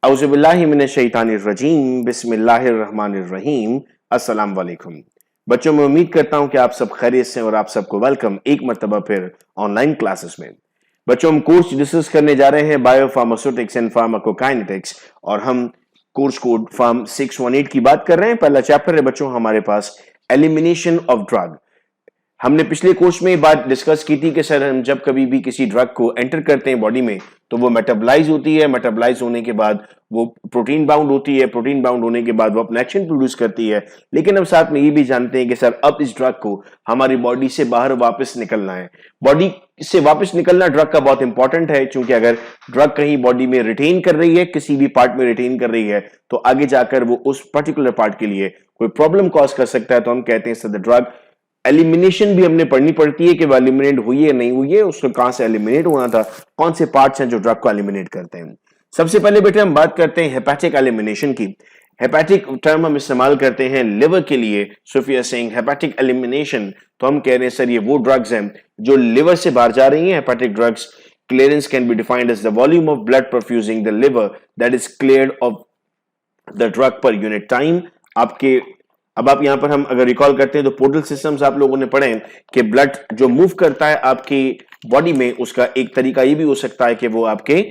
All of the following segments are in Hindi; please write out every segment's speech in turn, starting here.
औज़ुबिल्लाहि मिनश्शैतानिर्रजीम बिस्मिल्लाहिर्रहमानिर्रहीम अस्सलाम वालेकुम। बच्चों, मैं उम्मीद करता हूं कि आप सब खैरियत से और आप सबको वेलकम एक मर्तबा फिर ऑनलाइन क्लासेस में। बच्चों, हम कोर्स डिस्कस करने जा रहे हैं बायोफार्मास्यूटिक्स एंड फार्माकोकाइनेटिक्स और हम कोर्स कोड फार्म 618 की बात कर रहे हैं। पहला चैप्टर है बच्चों हमारे पास एलिमिनेशन ऑफ ड्रग। हमने पिछले कोर्स में ये बात डिस्कस की थी कि सर हम जब कभी भी किसी ड्रग को एंटर करते हैं बॉडी में तो वो मेटाबोलाइज होती है। मेटाबोलाइज होने के बाद वो प्रोटीन बाउंड होती है। प्रोटीन बाउंड होने के बाद वो अपना एक्शन प्रोड्यूस करती है। लेकिन हम साथ में ये भी जानते हैं कि सर अब इस ड्रग को हमारी बॉडी से बाहर वापस निकलना है। बॉडी से वापस निकलना ड्रग का बहुत इंपॉर्टेंट है, क्योंकि अगर ड्रग कहीं बॉडी में रिटेन कर रही है, किसी भी पार्ट में रिटेन कर रही है, तो आगे जाकर वो उस पर्टिकुलर पार्ट के लिए कोई प्रॉब्लम कॉज कर सकता है। तो हम कहते हैं सर द ड्रग एलिमिनेशन भी हमने पढ़नी पड़ती है कि वो एलिमिनेट हुई है नहीं हुई है, उसको कहां से एलिमिनेट होना था, कौन से पार्ट्स हैं जो ड्रग को एलिमिनेट करते हैं। सबसे पहले बेटे हम बात करते हैं हेपेटिक एलिमिनेशन की। हेपेटिक टर्म हम इस्तेमाल करते हैं लिवर के लिए। So if you are saying hepatic elimination, तो हम कह रहे हैं सर ये वो ड्रग्स हैं जो लिवर से बाहर जा रही हैं। Hepatic drugs clearance can be defined as the volume of blood perfusing the liver that is cleared of the drug per unit time. आपके अब आप यहां पर हम अगर रिकॉल करते हैं तो पोर्टल सिस्टम्स आप लोगों ने पढ़े हैं कि ब्लड जो मूव करता है आपकी बॉडी में, उसका एक तरीका ये भी हो सकता है कि वो आपके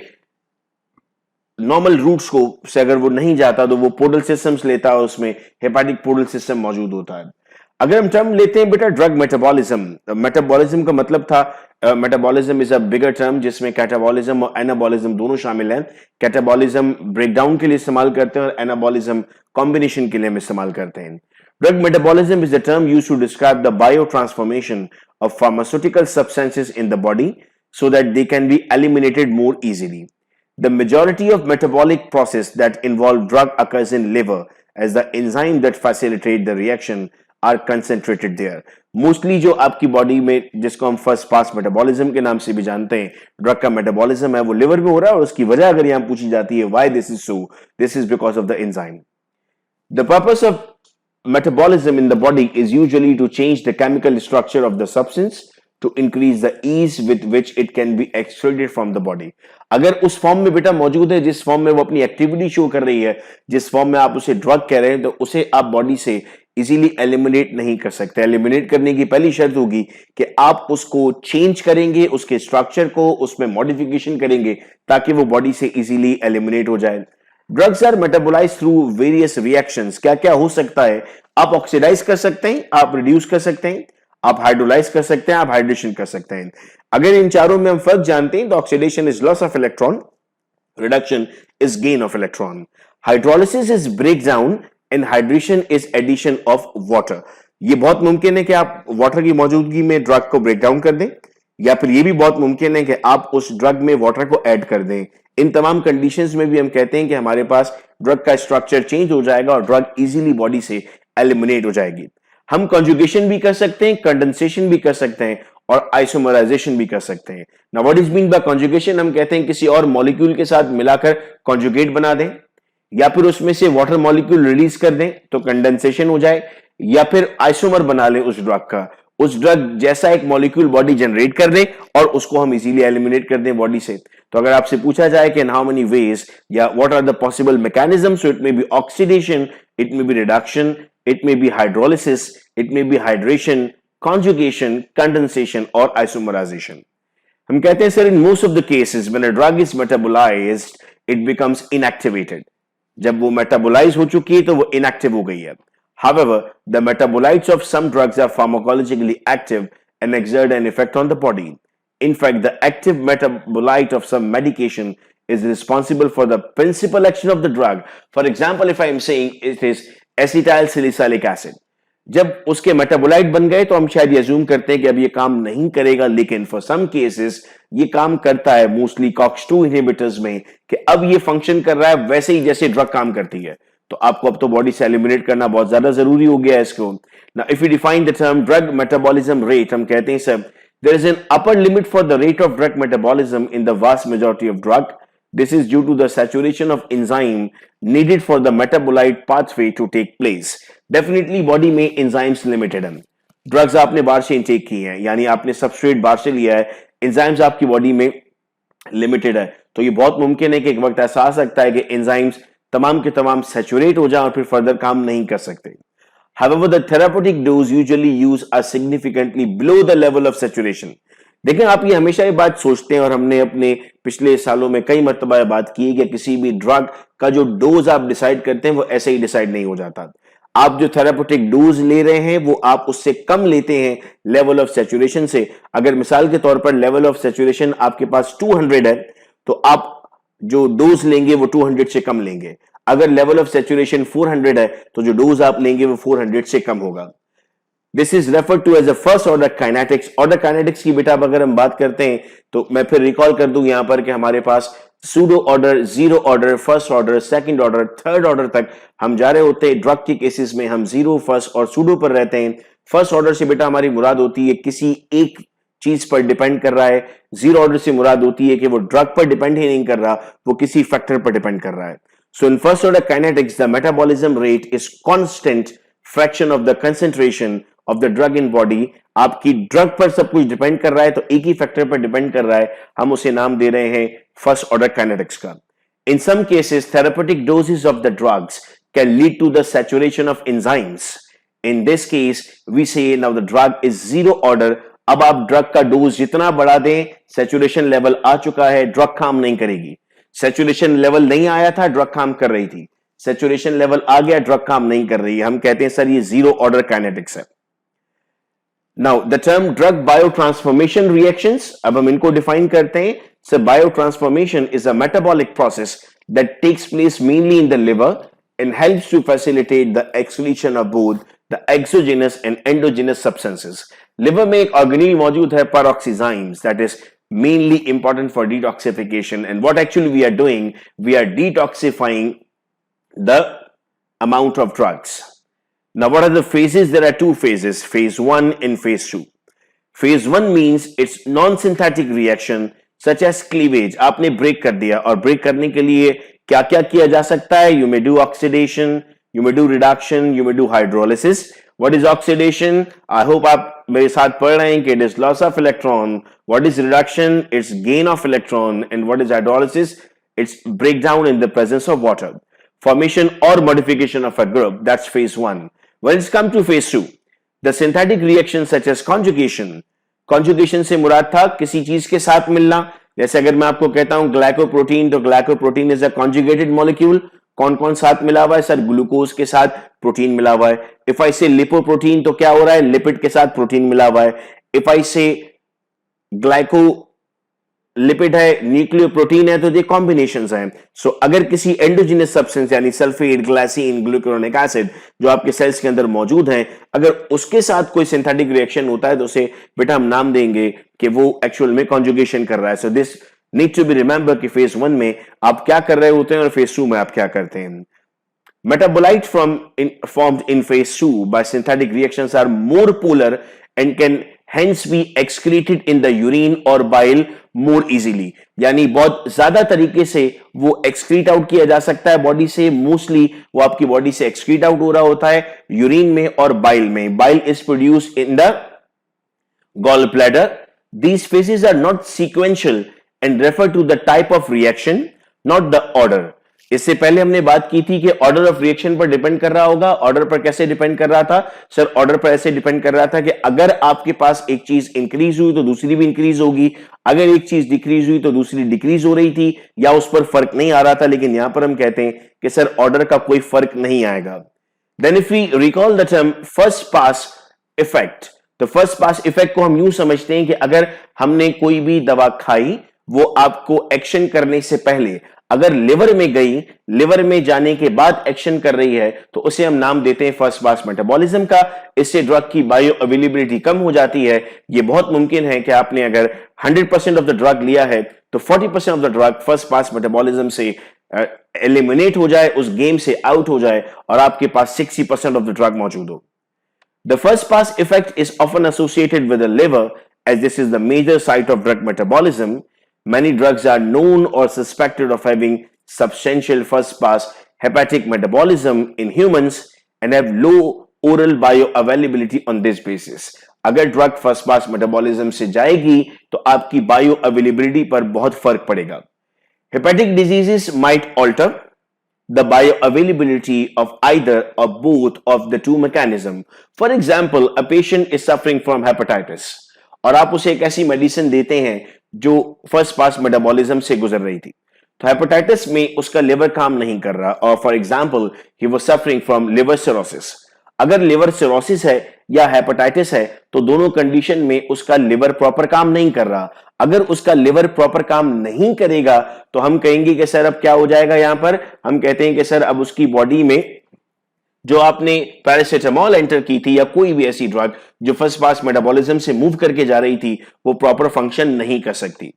नॉर्मल रूट्स को से अगर वो नहीं जाता तो वो पोर्टल सिस्टम्स लेता है, उसमें हेपेटिक पोर्टल सिस्टम मौजूद होता है। अगर हम टर्म लेते हैं बेटा ड्रग मेटाबॉलिज्म, मेटाबॉलिज्म का मतलब था metabolism is a bigger term जिसमें कैटाबॉलिज्म और एनाबॉलिज्म दोनों शामिल हैं। कैटाबॉलिज्म ब्रेकडाउन के लिए इस्तेमाल करते हैं और एनाबॉलिज्म कॉम्बिनेशन के लिए हम इस्तेमाल करते हैं। Drug metabolism is the term used to describe the biotransformation of pharmaceutical substances in the body so that they can be eliminated more easily. The majority of metabolic process that involve drug occurs in liver as the enzyme that facilitate the reaction are concentrated there. Mostly जो आपकी बॉडी में जिसको हम फर्स्ट पास मेटाबॉलिज्म के नाम से भी जानते हैं, ड्रग का मेटाबॉलिज्म है वो लिवर में हो रहा है और उसकी वजह अगर यहां पूछी जाती है why this is so, this is because of the enzyme. The purpose of metabolism in the body is usually to change the chemical structure of the substance to increase the ease with which it can be extracted from the body. अगर उस फॉर्म में बेटा मौजूद है जिस फॉर्म में वो अपनी एक्टिविटी शो कर रही है, जिस फॉर्म में आप उसे ड्रग कह रहे हैं, तो उसे आप बॉडी से इजीली एलिमिनेट नहीं कर सकते। एलिमिनेट करने की पहली शर्त होगी कि आप उसको चेंज करेंगे, उसके स्ट्रक्चर को उसमें मॉडिफिकेशन करेंगे ताकि वो बॉडी से इजीली एलिमिनेट हो जाए। Drugs are metabolize through various reactions. क्या क्या हो सकता है? आप ऑक्सीडाइज कर सकते हैं, आप रिड्यूस कर सकते हैं, आप हाइड्रोलाइज कर सकते हैं, आप हाइड्रेशन कर सकते हैं। अगर इन चारों में हम फर्क जानते हैं तो oxidation is loss of electron, reduction is gain of electron, hydrolysis is break down and hydration is addition of water. ये बहुत मुमकिन है कि आप वाटर की मौजूदगी में ड्रग को ब्रेक डाउन कर दें, या फिर ये भी बहुत मुमकिन है कि आप उस ड्रग में वाटर को ऐड कर दें। इन तमाम कंडीशंस में भी हम कहते हैं कि हमारे पास ड्रग का स्ट्रक्चर चेंज हो जाएगा और ड्रग इजीली बॉडी से एलिमिनेट हो जाएगी। हम कंजुगेशन भी कर सकते हैं, कंडेंसेशन भी कर सकते हैं और आइसोमराइजेशन भी कर सकते हैं। Now what is mean by conjugation? हम कहते हैं किसी और मॉलिक्यूल के साथ मिलाकर कंजुगेट बना दें, या फिर उसमें से वाटर मॉलिक्यूल रिलीज कर दें तो कंडेंसेशन हो जाए, या फिर आइसोमर बना लें उस ड्रग का, उस ड्रग जैसा एक मॉलिक्यूल बॉडी जनरेट कर दे और उसको हम इजीली एलिमिनेट कर दें बॉडी से। तो अगर आपसे पूछा जाए कि इन हाउ मेनी वेज या what are the possible mechanisms, so it may be oxidation, it may be reduction, it may be hydrolysis, it may be hydration, conjugation, condensation और आइसोमराइजेशन। हम कहते हैं sir in most of the cases when a drug is metabolized it becomes inactivated. जब वो मेटाबोलाइज हो चुकी है तो वो इनएक्टिव हो गई है। However, the metabolites of some drugs are pharmacologically active and exert an effect on the body. In fact, the active metabolite of some medication is responsible for the principal action of the drug. For example, if I am saying it is acetyl salicylic acid, जब उसके मेटाबोलाइट बन गए तो हम शायद ये अज्यूम करते हैं कि अब ये काम नहीं करेगा, लेकिन फॉर सम केसेस ये काम करता है, मोस्टली COX-2 इनहिबिटर्स में, कि अब ये फंक्शन कर रहा है वैसे ही जैसे ड्रग काम करती है। तो आपको अब तो बॉडी से एलिमिनेट करना बहुत ज्यादा जरूरी हो गया है इसको। Now if you define the term drug metabolism rate, हम कहते हैं sir there is an upper limit for the rate of drug metabolism in the vast majority of drug. This is due to the saturation of enzyme needed for the metabolite pathway to take place. Definitely body में एंजाइम्स लिमिटेड हैं। ड्रग्स आपने बाहर से इनटेक की हैं, यानी आपने सबस्ट्रेट बाहर से लिया है, एंजाइम्स आपकी बॉडी में लिमिटेड है, तो ये बहुत मुमकिन है कि एक वक्त ऐसा आ सकता है कि एंजाइम्स तमाम के तमाम सैचुरेट हो जाएं और फिर फर्दर काम नहीं कर सकते. However, the therapeutic dose usually used are significantly below the level of saturation. देखें, आप ये हमेशा ये बात सोचते हैं और हमने अपने पिछले सालों में कई मर्तबा बात की है कि किसी भी ड्रग का जो डोज आप डिसाइड करते हैं वो ऐसे ही डिसाइड नहीं हो जाता. आप जो थेरापेटिक डोज ले रहे हैं वो आप उससे कम लेते हैं लेवल ऑफ सैचुरेशन से. अगर मिसाल के तौर पर लेवल ऑफ सैचुरेशन आपके पास 200 है तो आप जो डोज लेंगे वो 200 से कम लेंगे. अगर लेवल ऑफ सैचुरेशन 400 है तो जो डोज आप लेंगे वो 400 से कम होगा. This is referred to as a first order kinetics. Order kinetics की बेटा अगर हम बात करते हैं तो मैं फिर रिकॉल कर दूं यहां पर कि हमारे पास pseudo order, zero order, first order, second order, third order तक हम जा रहे होते हैं. ड्रग के केसेस में हम जीरो, फर्स्ट और सूडो पर रहते हैं. फर्स्ट ऑर्डर से बेटा हमारी मुराद होती है किसी एक चीज पर डिपेंड कर रहा है. जीरो ऑर्डर से मुराद होती है कि वो ड्रग पर डिपेंड ही नहीं कर रहा, वो किसी फैक्टर पर डिपेंड कर रहा है. So in first order kinetics, the metabolism rate is constant fraction of the concentration of the drug in body. आपकी ड्रग पर सब कुछ डिपेंड कर रहा है तो एक ही फैक्टर पर डिपेंड कर रहा है. हम उसे नाम दे रहे हैं फर्स्ट ऑर्डर काइनेटिक्स का. In some cases, therapeutic doses of the drugs can lead to the saturation of enzymes. In this case, we say now the drug is zero order. अब आप ड्रग का डोज जितना बढ़ा दें, सैचुरेशन लेवल आ चुका है, ड्रग काम नहीं करेगी. सैचुरेशन लेवल नहीं आया था, ड्रग काम कर रही थी. सैचुरेशन लेवल आ गया, ड्रग काम नहीं कर रही है. हम कहते हैं सर ये जीरो ऑर्डर काइनेटिक्स है. Now the term drug biotransformation reactions, अब हम इनको डिफाइन करते हैं. Sir biotransformation is a metabolic process that takes place mainly in the liver and helps to facilitate the excretion of both the exogenous and endogenous substances. Liver में एक ऑर्गेनील मौजूद है, peroxizymes, that is mainly important for detoxification. And what actually we are doing, we are detoxifying the amount of drugs. Now what are the phases? There are two phases, phase 1 and phase 2. Phase 1 means it's non-synthetic reaction such as cleavage. आपने ब्रेक कर दिया और ब्रेक करने के लिए क्या क्या किया जा सकता है? You may do oxidation, you may do reduction, you may do hydrolysis. What is oxidation? I hope आप मेरे साथ पढ़ रहे हैं कि it is loss of electron. What is reduction? It's gain of electron. And what is hydrolysis? It's breakdown in the presence of water. Formation or modification of a group. That's phase 1. When it's come to phase 2, the synthetic reactions such as conjugation. Conjugation से मुराद था किसी चीज के साथ मिलना. जैसे अगर मैं आपको कहता हूं ग्लाइकोप्रोटीन, तो glycoprotein is a conjugated molecule. कौन कौन साथ मिला हुआ है? सर ग्लूकोज के साथ प्रोटीन मिला हुआ है. इफ आई से लिपोप्रोटीन तो क्या हो रहा है? लिपिड के साथ प्रोटीन मिला हुआ है. इफ आई से ग्लाइको लिपिड है, न्यूक्लियोप्रोटीन है, तो ये कॉम्बिनेशंस हैं. सो अगर किसी एंडोजिनस सब्सटेंस यानी सल्फेट, ग्लाइसिन, ग्लूकुरोनिक एसिड जो आपके सेल्स के अंदर मौजूद हैं, अगर उसके साथ कोई सिंथेटिक रिएक्शन होता है तो उसे बेटा हम नाम देंगे कि वो एक्चुअल में कॉन्जुगेशन कर रहा है. So this need to be remember कि फेज 1 में आप क्या कर रहे होते हैं और फेज 2 में आप क्या करते हैं. Metabolites formed in phase 2 by synthetic reactions are more polar and can hence be excreted in the urine or bile more easily. यानी बहुत ज्यादा तरीके से वो excrete out किया जा सकता है बॉडी से. मोस्टली वो आपकी बॉडी से excrete out हो रहा होता है यूरिन में और बाइल में. Bile is produced in the gallbladder. These phases are not sequential and refer to the type of reaction, not the order. इससे पहले हमने बात की थी कि ऑर्डर ऑफ रिएक्शन पर डिपेंड कर रहा होगा. ऑर्डर पर कैसे डिपेंड कर रहा था? सर ऑर्डर पर ऐसे डिपेंड कर रहा था कि अगर आपके पास एक चीज इंक्रीज हुई तो दूसरी भी इंक्रीज होगी, अगर एक चीज डिक्रीज हुई तो दूसरी डिक्रीज हो रही थी, या उस पर फर्क नहीं आ रहा था. लेकिन यहां पर हम कहते हैं कि सर ऑर्डर का कोई फर्क नहीं आएगा. Then if we recall the term first pass effect, तो फर्स्ट पास इफेक्ट को हम यूं समझते हैं कि अगर हमने कोई भी दवा खाई, वो आपको एक्शन करने से पहले अगर लिवर में गई, लिवर में जाने के बाद एक्शन कर रही है, तो उसे हम नाम देते हैं फर्स्ट पास मेटाबॉलिज्म का. इससे ड्रग की बायो अवेलेबिलिटी कम हो जाती है. ये बहुत मुमकिन है कि आपने अगर 100% ऑफ द ड्रग लिया है तो 40% of the drug first pass metabolism से एलिमिनेट हो जाए, उस गेम से आउट हो जाए और आपके पास 60% ऑफ द ड्रग मौजूद हो. The first pass effect is often associated with the liver as this is the major site of drug metabolism. Many drugs are known or suspected of having substantial first pass hepatic metabolism in humans and have low oral bioavailability on this basis. अगर ड्रग फर्स्ट पास मेटाबॉलिज्म से जाएगी तो आपकी बायो अवेलेबिलिटी पर बहुत फर्क पड़ेगा. Hepatic diseases might alter the bioavailability of either or both of the two mechanism. For example, a patient is suffering from hepatitis और आप उसे एक ऐसी मेडिसिन देते हैं जो फर्स्ट पास मेटाबॉलिज्म से गुजर रही थी, तो हेपेटाइटिस में उसका लिवर काम नहीं कर रहा और for example he was suffering from liver cirrhosis. अगर लिवर सिरोसिस है या हेपेटाइटिस है तो दोनों कंडीशन में उसका लिवर प्रॉपर काम नहीं कर रहा। अगर उसका लिवर प्रॉपर काम नहीं करेगा तो हम कहेंगे कि सर अब क्या हो जाएगा, यहां पर हम कहते हैं कि सर अब उसकी बॉडी में जो आपने पैरासीटामोल एंटर की थी या कोई भी ऐसी ड्रग जो फर्स्ट पास मेटाबॉलिज्म से मूव करके जा रही थी वो प्रॉपर फंक्शन नहीं कर सकती।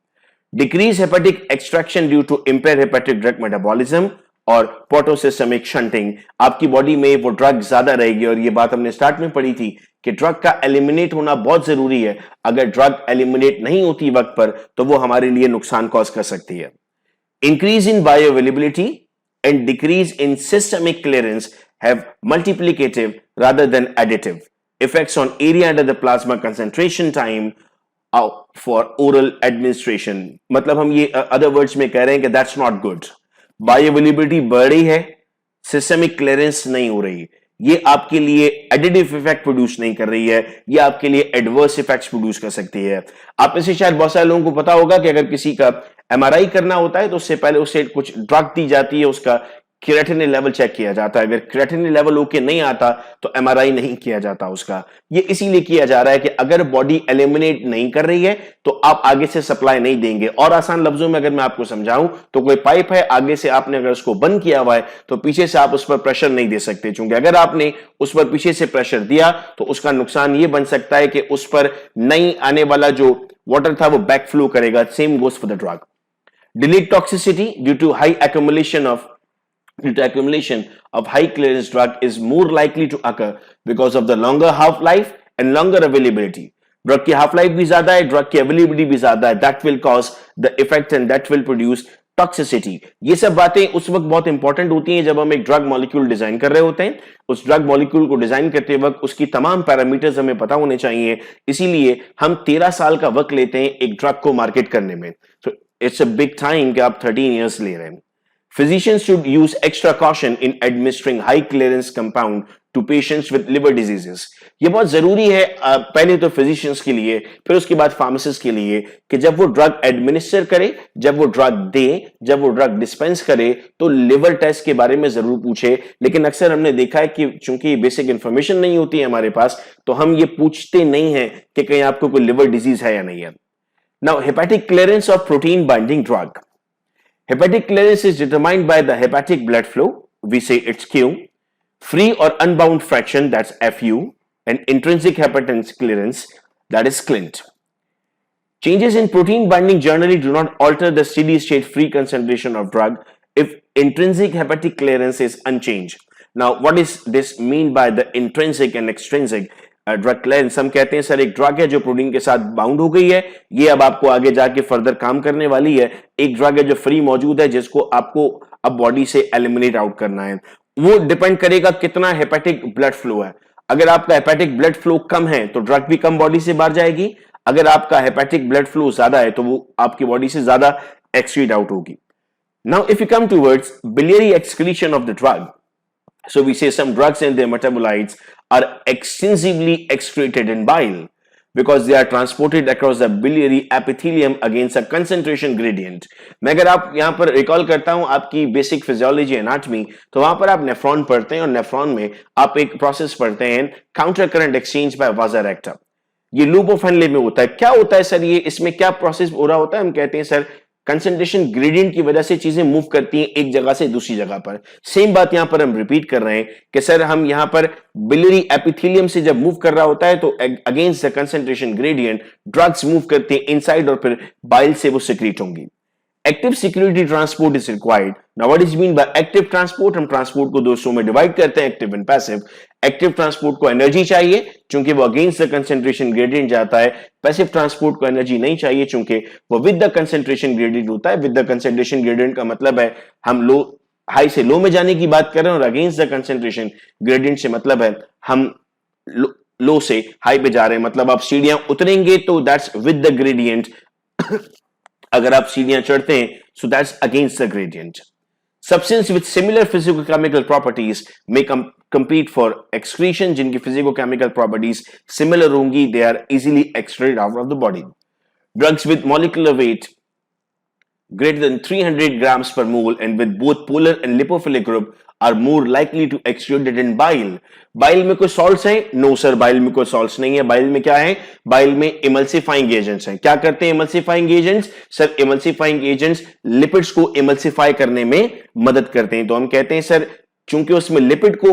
Decrease hepatic extraction due to impair hepatic drug metabolism और पोर्टोसिस्टमिक शंटिंग, आपकी बॉडी में वो ड्रग ज्यादा रहेगी और ये बात हमने स्टार्ट में पढ़ी थी कि ड्रग का एलिमिनेट होना बहुत जरूरी है। अगर ड्रग एलिमिनेट नहीं होती वक्त पर तो वो हमारे लिए नुकसान कॉज कर सकती है। Increase in bioavailability and decrease in systemic clearance have multiplicative rather than additive effects on area under the plasma concentration time for oral administration। मतलब हम ये other words में कह रहे हैं कि that's not good। बायोअवेलेबिलिटी बढ़ रही है, सिस्टमिक क्लियरेंस नहीं हो रही, ये आपके लिए एडिटिव इफेक्ट प्रोड्यूस नहीं कर रही है, ये आपके लिए एडवर्स इफेक्ट्स प्रोड्यूस कर सकती है। आप में से शायद बहुत सारे लोगों को पता होगा कि अगर किसी का एमआरआई करना होता है तो उससे पहले उसे कुछ ड्रग दी जाती है, उसका क्रिएटिनिन लेवल चेक किया जाता है। अगर क्रिएटिनिन लेवल ओके नहीं आता तो एमआरआई नहीं किया जाता उसका। ये इसीलिए किया जा रहा है कि अगर बॉडी एलिमिनेट नहीं कर रही है तो आप आगे से सप्लाई नहीं देंगे। और आसान लफ्जों में अगर मैं आपको समझाऊं तो कोई पाइप है, आगे से आपने अगर उसको बंद किया हुआ है तो पीछे से आप उस पर प्रेशर नहीं दे सकते, क्योंकि अगर आपने उस पर पीछे से प्रेशर दिया तो उसका नुकसान ये बन सकता है कि उस पर नहीं आने वाला जो वाटर था वो बैक फ्लो करेगा। Same goes for the drug. Delayed toxicity due to accumulation of high clearance drug is more likely to occur because of the longer half life and longer availability। Drug की हाफ लाइफ भी ज्यादा है, ड्रग की अवेलेबिलिटी भी ज्यादा है, that will cause the effect and that will produce toxicity. ये सब बातें उस वक्त बहुत इंपॉर्टेंट होती हैं जब हम एक ड्रग मॉलिक्यूल डिजाइन कर रहे होते हैं। उस ड्रग मॉलिक्यूल को डिजाइन करते वक्त उसकी तमाम पैरामीटर्स हमें पता होने चाहिए, इसीलिए हम 13 साल का वक्त लेते हैं एक ड्रग को मार्केट करने में। तो इट्स अ बिग टाइम कि आप 13 इयर्स ले रहे हैं। Physicians should use extra caution in administering high clearance compound to patients with liver diseases। ये बहुत जरूरी है पहले तो फिजिशियंस के लिए, फिर उसके बाद फार्मासिस्ट के लिए, कि जब वो ड्रग एडमिनिस्टर करे, जब वो ड्रग दे, जब वो ड्रग डिस्पेंस करे तो लिवर टेस्ट के बारे में जरूर पूछे। लेकिन अक्सर हमने देखा है कि चूंकि बेसिक इंफॉर्मेशन नहीं होती है हमारे पास तो हम ये पूछते नहीं है कि कहीं आपको कोई लिवर डिजीज है या नहीं है। Now, hepatic clearance of protein binding drug। Hepatic clearance is determined by the hepatic blood flow, we say it's Q, free or unbound fraction, that's FU, and intrinsic hepatence clearance, that is CLINT। Changes in protein binding generally do not alter the steady state free concentration of drug if intrinsic hepatic clearance is unchanged। Now, what does this mean by the intrinsic and extrinsic drug clearance? हम कहते हैं सर एक ड्रग है जो प्रोटीन के साथ बाउंड हो गई है, ये अब आपको आगे जाके फर्दर काम करने वाली है। एक ड्रग है जो फ्री मौजूद है जिसको आपको अब बॉडी से एलिमिनेट आउट करना है। वो डिपेंड करेगा कितना हेपेटिक ब्लड फ्लो है। अगर आपका हेपेटिक ब्लड फ्लो कम है तो ड्रग भी कम बॉडी से बाहर जाएगी, अगर आपका हेपेटिक ब्लड फ्लो ज्यादा है तो वो आपकी बॉडी से ज्यादा एक्सक्रीट आउट होगी। Now if you come towards biliary excretion of the drug, so we say some drugs and their metabolites are extensively excreted in bile because they are transported across the biliary epithelium against a concentration gradient। मैं अगर आप यहां पर रिकॉल करता हूं आपकी बेसिक फिजियोलॉजी एनाटॉमी, तो वहां पर आप नेफ्रॉन पढ़ते हैं और नेफ्रॉन में आप एक प्रोसेस पढ़ते हैं काउंटर करंट एक्सचेंज बाय वाजा रेक्टा। ये लूप ऑफ हेनले में होता है। क्या होता है सर, ये इसमें क्या प्रोसेस हो रहा होता है? हम कहते हैं सर कंसंट्रेशन ग्रेडियंट की वजह से चीजें मूव करती हैं एक जगह से दूसरी जगह पर। सेम बात यहां पर हम रिपीट कर रहे हैं कि सर हम यहां पर बिलियरी एपिथेलियम से जब मूव कर रहा होता है तो against the concentration gradient drugs move करते हैं इनसाइड और फिर बाइल से वो सिक्रीट होंगी। Active security transport is required. Now what is mean by active transport? हम ट्रांसपोर्ट को दो हिस्सों में डिवाइड करते हैं, active and passive. Active transport को एनर्जी चाहिए क्योंकि वो अगेंस्ट द कंसंट्रेशन ग्रेडियंट जाता है। पैसिव ट्रांसपोर्ट को एनर्जी नहीं चाहिए क्योंकि वो विद द कंसंट्रेशन ग्रेडियंट होता है। विद द कंसंट्रेशन ग्रेडियंट का मतलब है हम लो हाई से लो में जाने की बात कर रहे हैं, और अगेंस्ट द कंसंट्रेशन ग्रेडियंट से मतलब है हम लो से हाई पे जा रहे हैं। मतलब आप सीढ़ियां उतरेंगे तो दैट्स विद द ग्रेडियंट अगर आप सीढ़ियां चढ़ते हैं, so that's against the gradient. Substance with similar physicochemical properties may compete for excretion, जिनकी physicochemical properties similar होंगी, they are easily excreted out of the body. Drugs with molecular weight greater than 300 grams per mole and with both polar and lipophilic group are more likely to exudate in bile. Bile में कोई salts हैं? No sir, bile में कोई salts नहीं है. Bile में क्या है? Bile में emulsifying agents हैं. क्या करते हैं emulsifying agents? Sir emulsifying agents lipids को emulsify करने में मदद करते हैं. तो हम कहते हैं सर चूंकि उसमें लिपिड को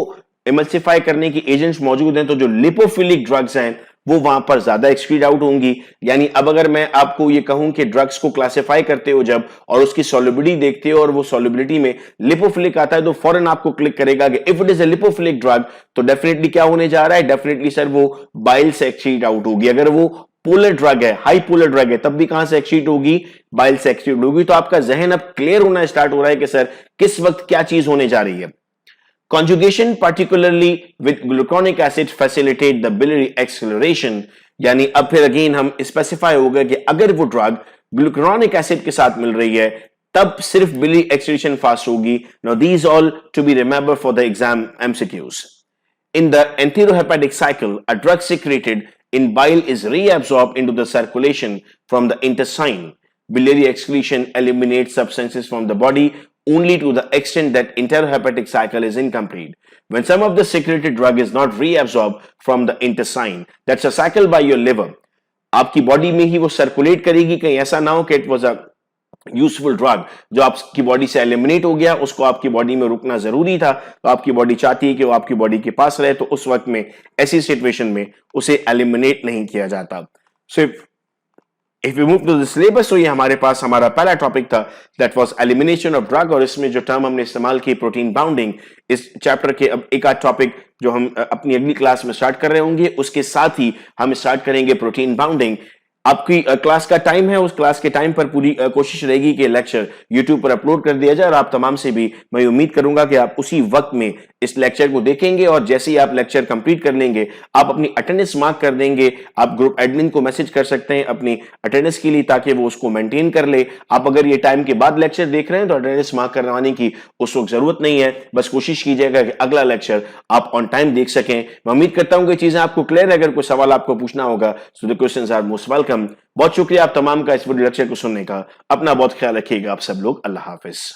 emulsify करने की एजेंट्स मौजूद हैं, तो जो लिपोफिलिक ड्रग्स हैं वो वहां पर ज्यादा एक्सक्रीट आउट होंगी. यानी अब अगर मैं आपको ये कहूं कि ड्रग्स को क्लासिफाई करते हो जब और उसकी सॉल्युबिलिटी देखते हो और वो सॉल्युबिलिटी में लिपोफिलिक आता है, तो फौरन आपको क्लिक करेगा कि if it is a lipophilic drug तो डेफिनेटली क्या होने जा रहा है, डेफिनेटली सर वो बाइल से एक्सक्रीट आउट होगी. अगर वो पोलर ड्रग है, हाई पोलर ड्रग है, तब भी कहां से एक्सक्रीट होगी, बाइल से एक्सक्रीट होगी. तो आपका जहन अब क्लियर होना स्टार्ट हो रहा है कि सर किस वक्त क्या चीज होने जा रही है. Conjugation, particularly with gluconic acid, facilitate the biliary acceleration. यानी अब फिर अगेन हम स्पेसिफाई हो गए कि अगर वो ड्रग ग्लूकोनिक एसिड के साथ मिल रही है तब सिर्फ बिली एक्सक्रीशन फास्ट होगी. Now these all to be remembered for the exam MCQs. In the enterohepatic cycle, a drug secreted in bile is reabsorbed into the circulation from the intestine. Biliary excretion eliminates substances from the body only to the extent that enterohepatic cycle is incomplete. When some of the secreted drug is not reabsorbed from the intestine, that's a cycle by your liver. आपकी बॉडी में ही वो सर्कुलेट करेगी, कहीं ऐसा ना हो कि it was a useful drug जो आपकी बॉडी से एलिमिनेट हो गया, उसको आपकी बॉडी में रुकना जरूरी था, तो आपकी बॉडी चाहती है कि वो आपकी बॉडी के पास रहे, तो उस वक्त में ऐसी सिचुएशन में उसे एलिमिनेट नहीं किया जाता. सो If we move to the syllabus, तो ये हमारे पास हमारा पहला टॉपिक था, that was elimination of drug, और इसमें जो टर्म हमने इस्तेमाल की प्रोटीन बाउंडिंग, इस चैप्टर के अब एक आध टॉपिक जो हम अपनी अगली क्लास में स्टार्ट कर रहे होंगे, उसके साथ ही हम स्टार्ट करेंगे प्रोटीन बाउंडिंग. आपकी क्लास का टाइम है, उस क्लास के टाइम पर पूरी कोशिश रहेगी कि लेक्चर यूट्यूब पर अपलोड कर दिया जाए, और आप तमाम से भी मैं उम्मीद करूंगा कि आप उसी वक्त में इस लेक्चर को देखेंगे, और जैसे ही आप लेक्चर कंप्लीट कर लेंगे आप अपनी अटेंडेंस मार्क कर देंगे. आप ग्रुप एडमिन को मैसेज कर सकते हैं अपनी अटेंडेंस के लिए, ताकि वो उसको मेंटेन कर ले. आप अगर ये टाइम के बाद लेक्चर देख रहे हैं तो अटेंडेंस मार्क करवाने की उस वक्त जरूरत नहीं है. बस कोशिश कीजिएगा कि अगला लेक्चर आप ऑन टाइम देख सकें. मैं उम्मीद करता हूं कि चीजें आपको क्लियर है. अगर कोई सवाल आपको पूछना होगा so the questions are most welcome. बहुत शुक्रिया आप तमाम का इस वीडियो लेक्चर को सुनने का. अपना बहुत ख्याल रखिएगा आप सब लोग. अल्लाह हाफिज.